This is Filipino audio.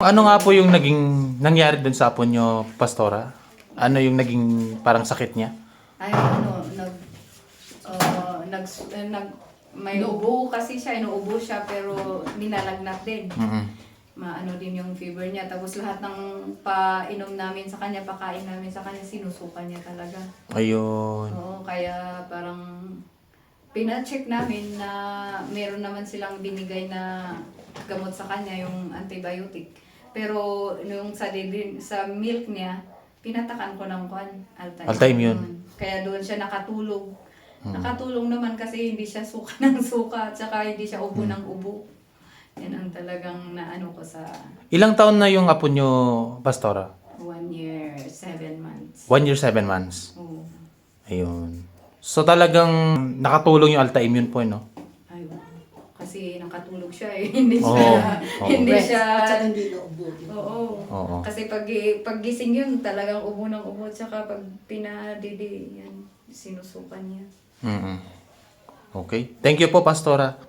Ano nga po yung naging nangyari dun sa apo nyo, Pastora? Ano yung naging parang sakit niya? Ay, ano, may ubo kasi siya, inuubo siya, pero ninalagnat din. Mm-mm. Maano din yung fever niya. Tapos lahat ng painom namin sa kanya, pakain namin sa kanya, sinusukan niya talaga. Ayun. Oo, kaya parang pina-check namin na meron naman silang binigay na gamot sa kanya, yung antibiotic. Pero yung sa milk niya, pinatakan ko ng Alta-immune. Kaya doon siya nakatulog. Nakatulong naman kasi hindi siya suka ng suka, at saka hindi siya ubo ng ubo. Yan ang talagang naano ko sa Ilang taon na yung apo nyo, Pastora? 1 year, 7 months. 1 year, 7 months. Oo. Ayun. So talagang nakatulong yung Alta-immune po, no? Ayun. Kasi nakatulog siya eh. Hindi Oo. siya, Oo. hindi Rest. siya, At saka hindi naubo. oo. Oo. Kasi pag gising yun, talagang ubo ng ubo. Tsaka pag pinadidi, yan, sinusukan niya. Mm-mm. Okay. Thank you po, Pastora.